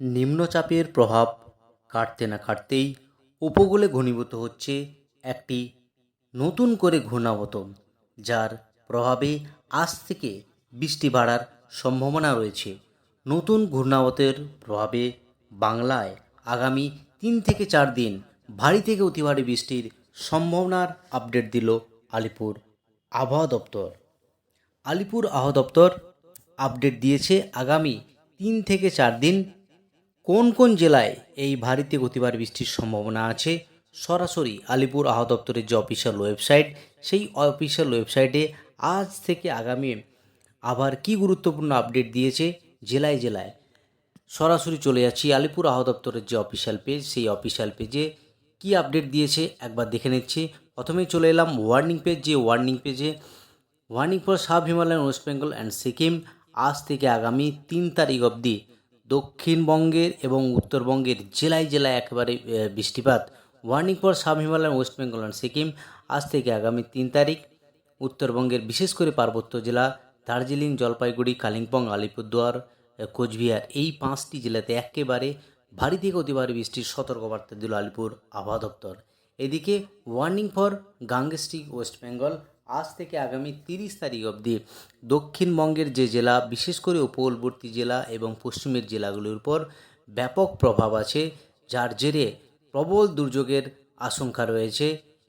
নিম্নচাপের প্রভাব কাটতে না কাটতেই উপকূলে ঘনীভূত হচ্ছে একটি নতুন করে ঘূর্ণাবর্ত, যার প্রভাবে আজ থেকে বৃষ্টি বাড়ার সম্ভাবনা রয়েছে। নতুন ঘূর্ণাবর্তের প্রভাবে বাংলায় আগামী 3 থেকে 4 দিন ভারী থেকে অতি ভারী বৃষ্টির সম্ভাবনার আপডেট দিল আলিপুর আবহাওয়া দপ্তর। আলিপুর আবহাওয়া দপ্তর আপডেট দিয়েছে আগামী 3 থেকে 4 দিন কোন কোন জেলায় এই ভারী থেকে অতি ভারী বৃষ্টির সম্ভাবনা আছে। সরাসরি আলিপুর আবহাওয়া দপ্তরের যে অফিসিয়াল ওয়েবসাইট, সেই অফিসিয়াল ওয়েবসাইটে আজ থেকে আগামী আবার কি গুরুত্বপূর্ণ আপডেট দিয়েছে জেলায় জেলায়। সরাসরি চলে যাচ্ছি আলিপুর আবহাওয়া দপ্তরের যে অফিসিয়াল পেজ, সেই অফিসিয়াল পেজে কি আপডেট দিয়েছে একবার দেখে নিচ্ছি। প্রথমেই চলে এলাম ওয়ার্নিং পেজ। যে ওয়ার্নিং পেজে warning for sub Himalayan, West Bengal and Sikkim, আজ থেকে আগামী 3 তারিখ অবধি দক্ষিণবঙ্গের এবং উত্তরবঙ্গের জেলায় জেলায় একেবারে বৃষ্টিপাত। Warning for sub Himalayan, West Bengal and Sikkim, আজ থেকে আগামী 3 তারিখ উত্তরবঙ্গের বিশেষ করে পার্বত্য জেলা দার্জিলিং, জলপাইগুড়ি, কালিম্পং, আলিপুরদুয়ার, কোচবিহার, এই 5টি জেলাতে একেবারে ভারী থেকে অতি ভারী বৃষ্টির সতর্কবার্তা দিল আলিপুর আবহাওয়া দপ্তর। এদিকে ওয়ার্নিং ফর গাঙ্গেস্টিক, ওয়েস্ট বেঙ্গল, আজ থেকে আগামী 30 তারিখ অবধি দক্ষিণবঙ্গের যে জেলা, বিশেষ করে উপকূলবর্তী জেলা এবং পশ্চিমের জেলাগুলির উপর ব্যাপক প্রভাব আছে, যার জেরে প্রবল দুর্যোগের আশঙ্কা রয়েছে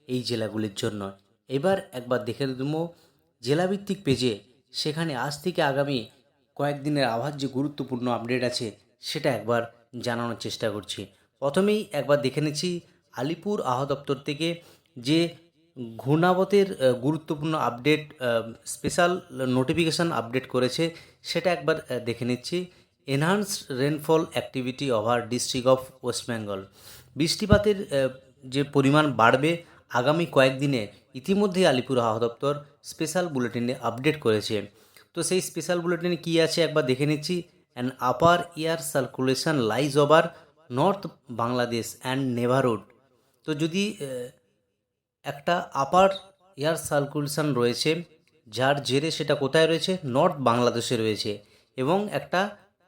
এই জেলাগুলির জন্য। এবার একবার দেখে নেব জেলাভিত্তিক পেজে, সেখানে আজ থেকে আগামী কয়েকদিনের আবহাওয়ার যে গুরুত্বপূর্ণ আপডেট আছে সেটা একবার জানানোর চেষ্টা করছি। প্রথমেই একবার দেখে নিচ্ছি আলিপুর আবহাওয়া দপ্তর থেকে যে ঘূর্ণাবর্তের গুরুত্বপূর্ণ আপডেট, স্পেশাল নোটিফিকেশান আপডেট করেছে, সেটা একবার দেখে নিচ্ছি। Enhanced rainfall activity over district of West Bengal, বৃষ্টিপাতের যে পরিমাণ বাড়বে আগামী কয়েকদিনে ইতিমধ্যেই আলিপুর আবহাওয়া দপ্তর স্পেশাল বুলেটিনে আপডেট করেছে। তো সেই স্পেশাল বুলেটিনে কী আছে একবার দেখে নিচ্ছি। An upper air circulation lies over north Bangladesh and neighbourhood. তো যদি একটা আপার এয়ার সার্কুলেশন রয়েছে, যার জেরে সেটা কোথায় রয়েছে, নর্থ বাংলাদেশে রয়েছে, এবং একটা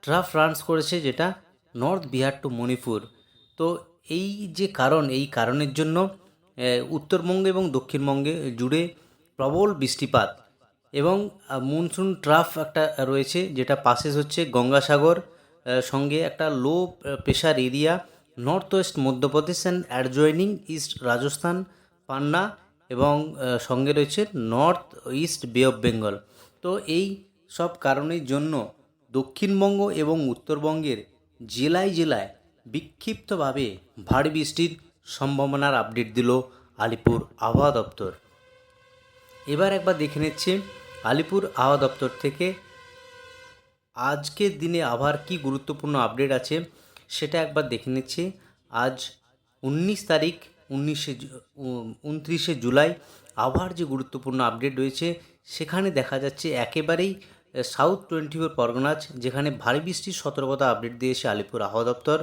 ট্রাফ রানস করেছে যেটা নর্থ বিহার টু মণিপুর। তো এই যে কারণ, এই কারণের জন্য উত্তরবঙ্গে এবং দক্ষিণবঙ্গে জুড়ে প্রবল বৃষ্টিপাত, এবং মনসুন ট্রাফ একটা রয়েছে যেটা পাসেস হচ্ছে গঙ্গাসাগর, সঙ্গে একটা low pressure area north west Madhya Pradesh and adjoining east Rajasthan, Panna, এবং সঙ্গে রয়েছে north east bay of Bengal. তো এই সব কারণের জন্য দক্ষিণবঙ্গ এবং উত্তরবঙ্গের জেলায় জেলায় বিক্ষিপ্তভাবে ভারী বৃষ্টির সম্ভাবনার আপডেট দিল আলিপুর আবহাওয়া দপ্তর। এবার একবার দেখে নিচ্ছে আলিপুর আবহাওয়া দপ্তর থেকে আজকের দিনে আবহাওয়ার কী গুরুত্বপূর্ণ আপডেট আছে সেটা একবার দেখে নিচ্ছি। আজ 19 তারিখ, 29শে জুলাই, আবহাওয়ার যে গুরুত্বপূর্ণ আপডেট রয়েছে সেখানে দেখা যাচ্ছে একেবারেই সাউথ 24 পরগনাজ, যেখানে ভারী বৃষ্টির সতর্কতা আপডেট দিয়েছে আলিপুর আবহাওয়া দপ্তর,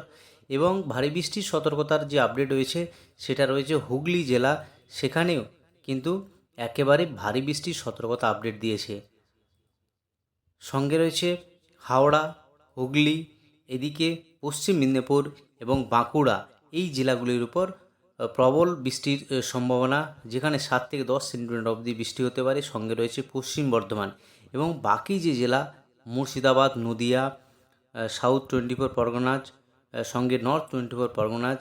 এবং ভারী বৃষ্টির সতর্কতার যে আপডেট রয়েছে সেটা রয়েছে হুগলি জেলা, সেখানেও কিন্তু একেবারে ভারী বৃষ্টির সতর্কতা আপডেট দিয়েছে। সঙ্গে রয়েছে হাওড়া, হুগলি, এদিকে পশ্চিম মেদিনীপুর এবং বাঁকুড়া, এই জেলাগুলির উপর প্রবল বৃষ্টির সম্ভাবনা, যেখানে 7 থেকে 10 সেন্টিমিটার অবধি বৃষ্টি হতে পারে। সঙ্গে রয়েছে পশ্চিম বর্ধমান, এবং বাকি যে জেলা মুর্শিদাবাদ, নদিয়া, সাউথ 24 পরগনাজ, সঙ্গে নর্থ 24 পরগনাজ,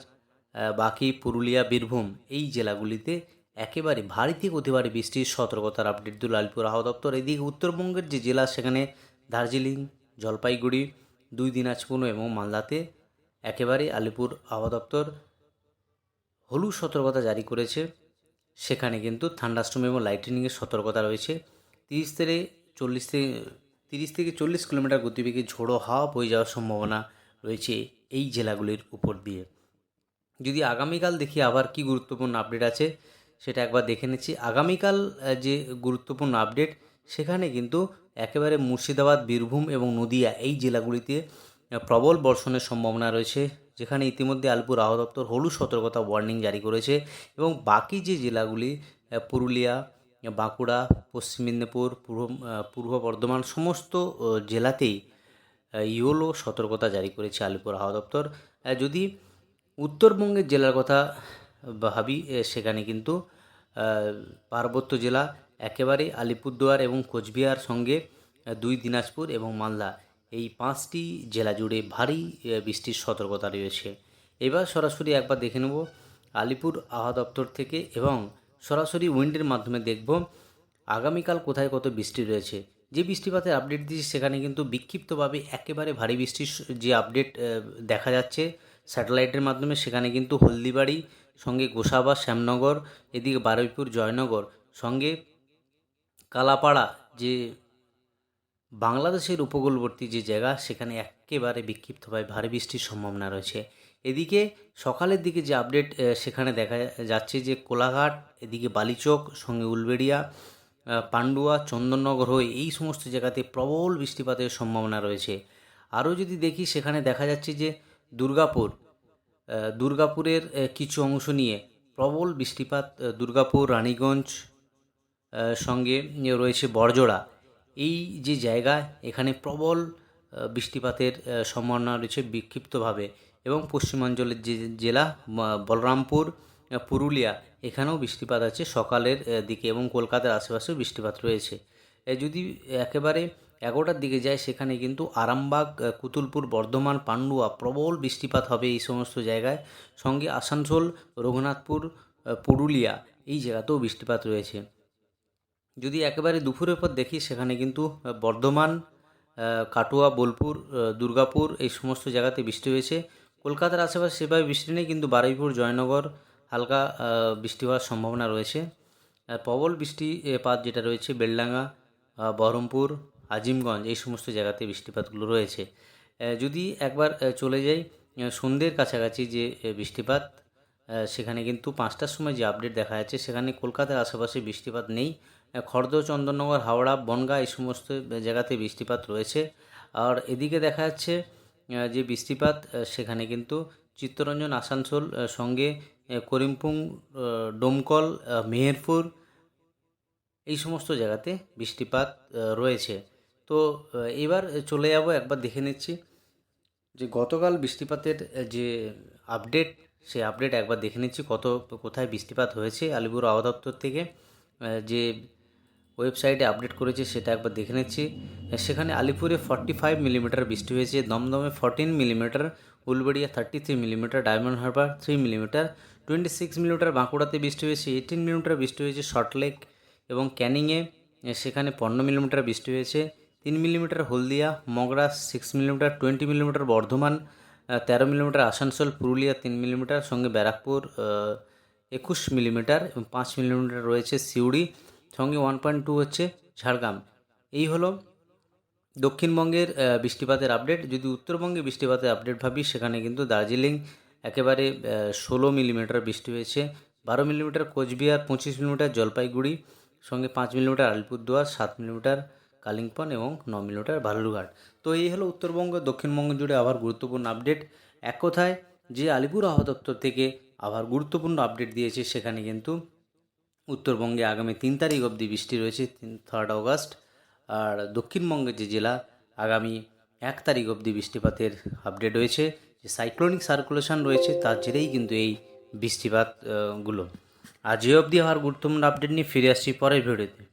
বাকি পুরুলিয়া, বীরভূম, এই জেলাগুলিতে একেবারে ভারী থেকে অতি ভারী বৃষ্টির সতর্কতার আপডেট দিল আলিপুর আবহাওয়া দপ্তর। এদিকে উত্তরবঙ্গের যে জেলা, সেখানে দার্জিলিং, জলপাইগুড়ি, 2 দিনাজপুর এবং মালদাতে একেবারে আলিপুর আবহাওয়া দপ্তর হলুদ সতর্কতা জারি করেছে। সেখানে কিন্তু থান্ডারস্টর্ম এবং লাইটনিংয়ের সতর্কতা রয়েছে। 30 থেকে 40 কিলোমিটার গতিবেগে ঝোড়ো হাওয়া বয়ে যাওয়ার সম্ভাবনা রয়েছে এই জেলাগুলির উপর দিয়ে। যদি আগামীকাল দেখি আবার কি গুরুত্বপূর্ণ আপডেট আছে সেটা একবার দেখে নিচ্ছি। আগামীকাল যে গুরুত্বপূর্ণ আপডেট, সেখানে কিন্তু একেবারে মুর্শিদাবাদ, বীরভূম এবং নদিয়া, এই জেলাগুলিতে প্রবল বর্ষণের সম্ভাবনা রয়েছে, যেখানে ইতিমধ্যে আলিপুর আবহাওয়া দপ্তর হলুদ সতর্কতা ওয়ার্নিং জারি করেছে। এবং বাকি যে জেলাগুলি পুরুলিয়া, বাঁকুড়া, পশ্চিম মেদিনীপুর, পূর্ব বর্ধমান, সমস্ত জেলাতেই ইয়োলো সতর্কতা জারি করেছে আলিপুর আবহাওয়া দপ্তর। যদি উত্তরবঙ্গের জেলার কথা ভাবি, সেখানে কিন্তু পার্বত্য জেলা একেবারে আলিপুরদুয়ার এবং কোচবিহার সঙ্গে 2 দিনাজপুর এবং মালদা, এই 5টি জেলা জুড়ে ভারী বৃষ্টির সতর্কতা রয়েছে। এবার সরাসরি একবার দেখে নেব আলিপুর আবহাওয়া দপ্তর থেকে এবং সরাসরি উইন্ডের মাধ্যমে দেখব আগামীকাল কোথায় কত বৃষ্টি রয়েছে। যে বৃষ্টিপাতের আপডেট দিয়েছি সেখানে কিন্তু বিক্ষিপ্তভাবে একেবারে ভারী বৃষ্টির যে আপডেট দেখা যাচ্ছে স্যাটেলাইটের মাধ্যমে, সেখানে কিন্তু হলদিবাড়ি সঙ্গে গোসাবা, শ্যামনগর, এদিকে বারুইপুর, জয়নগর সঙ্গে কালাপাড়া, যে বাংলাদেশের উপকূলবর্তী যে জায়গা, সেখানে একেবারে বিক্ষিপ্তভাবে ভারী বৃষ্টির সম্ভাবনা রয়েছে। এদিকে সকালের দিকে যে আপডেট সেখানে দেখা যাচ্ছে যে কোলাঘাট, এদিকে বালিচক সঙ্গে উলবেড়িয়া, পান্ডুয়া, চন্দননগর হয়ে এই সমস্ত জায়গাতে প্রবল বৃষ্টিপাতের সম্ভাবনা রয়েছে। আরও যদি দেখি সেখানে দেখা যাচ্ছে যে দুর্গাপুরের কিছু অংশ নিয়ে প্রবল বৃষ্টিপাত, দুর্গাপুর, রানীগঞ্জ সঙ্গে রয়েছে বড়জোড়া, এই যে জায়গা এখানে প্রবল বৃষ্টিপাতের সম্ভাবনা রয়েছে বিক্ষিপ্তভাবে। এবং পশ্চিমাঞ্চলের যে জেলা বলরামপুর, পুরুলিয়া, এখানেও বৃষ্টিপাত আছে সকালের দিকে এবং কলকাতার আশেপাশেও বৃষ্টিপাত রয়েছে। যদি একেবারে 11টার দিকে যায় সেখানে কিন্তু আরামবাগ, কুতুলপুর, বর্ধমান, পান্ডুয়া প্রবল বৃষ্টিপাত হবে এই সমস্ত জায়গায়, সঙ্গে আসানসোল, রঘুনাথপুর, পুরুলিয়া এই জায়গাতেও বৃষ্টিপাত রয়েছে। যদি একেবারে দুপুরের পর দেখি সেখানে কিন্তু বর্ধমান, কাটোয়া, বোলপুর, দুর্গাপুর এই সমস্ত জায়গাতে বৃষ্টি হয়েছে। কলকাতার আশেপাশে সেভাবে বৃষ্টি নেই, কিন্তু বারুইপুর, জয়নগর হালকা বৃষ্টি হওয়ার সম্ভাবনা রয়েছে। প্রবল বৃষ্টিপাত যেটা রয়েছে বেলডাঙ্গা, বহরমপুর, আজিমগঞ্জ এই সমস্ত জায়গাতে বৃষ্টিপাতগুলো রয়েছে। যদি একবার চলে যাই সন্ধ্যের কাছাকাছি যে বৃষ্টিপাত, সেখানে কিন্তু 5টার সময় যে আপডেট দেখা যাচ্ছে সেখানে কলকাতার আশেপাশে বৃষ্টিপাত নেই। খড়দহ, চন্দননগর, হাওড়া, বনগাঁ এই সমস্ত জায়গাতে বৃষ্টিপাত রয়েছে। আর এদিকে দেখা যাচ্ছে যে বৃষ্টিপাত সেখানে কিন্তু চিত্তরঞ্জন, আসানসোল সঙ্গে করিমপুর, ডোমকল, মেহেরপুর এই সমস্ত জায়গাতে বৃষ্টিপাত রয়েছে। তো এবার চলে যাব একবার দেখে নিচ্ছি যে গতকাল বৃষ্টিপাতের যে আপডেট, সেই আপডেট একবার দেখে নিচ্ছি কোথায় বৃষ্টিপাত হয়েছে আলিপুর আবহাওয়া দপ্তর থেকে যে ওয়েবসাইটে আপডেট করেছে সেটা একবার দেখে নিচ্ছি। সেখানে আলিপুরে 45 মিলিমিটার বৃষ্টি হয়েছে, দমদমে 14 millimetre, Uluberia 33 millimetre, Diamond Harbour 3 millimetre, 26 millimetre বাঁকুড়াতে বৃষ্টি হয়েছে, 18 মিলিমিটার বৃষ্টি হয়েছে সল্টলেক এবং ক্যানিংয়ে, সেখানে 15 মিলিমিটার বৃষ্টি হয়েছে, 3 millimetre Haldia, Mogra 6 millimetre, 20 millimetre Bardhaman, 13 millimetre Asansol, Purulia 3 millimetre সঙ্গে ব্যারাকপুর 21 মিলিমিটার এবং 5 মিলিমিটার রয়েছে সিউড়ি, সঙ্গে 1.2 হচ্ছে ঝাড়গ্রাম। এই হলো দক্ষিণবঙ্গের বৃষ্টিপাতের আপডেট। যদি উত্তরবঙ্গে বৃষ্টিপাতের আপডেট ভাবি সেখানে কিন্তু দার্জিলিং একেবারে 16 মিলিমিটার বৃষ্টি হয়েছে, 12 মিলিমিটার কোচবিহার, 25 মিলিমিটার জলপাইগুড়ি সঙ্গে 5 মিলিমিটার আলিপুরদুয়ার, 7 মিলিমিটার কালিম্পং এবং 9 মিলিমিটার বালুরঘাট। তো এই হলো উত্তরবঙ্গ দক্ষিণবঙ্গ জুড়ে আবার গুরুত্বপূর্ণ আপডেট। এক কথায় যে আলিপুর আবহাওয়া দপ্তর থেকে আবার গুরুত্বপূর্ণ আপডেট দিয়েছে সেখানে কিন্তু উত্তরবঙ্গে আগামী 3 তারিখ অবধি বৃষ্টি রয়েছে, 3 অগস্ট। আর দক্ষিণবঙ্গের যে জেলা আগামী 1 তারিখ অবধি বৃষ্টিপাতের আপডেট রয়েছে। যে সাইক্লোনিক সার্কুলেশন রয়েছে তার জেরেই কিন্তু এই বৃষ্টিপাতগুলো। আজ অবধি আর গুরুত্বপূর্ণ আপডেট নিয়ে ফিরে আসছি পরের ভিডিওতে।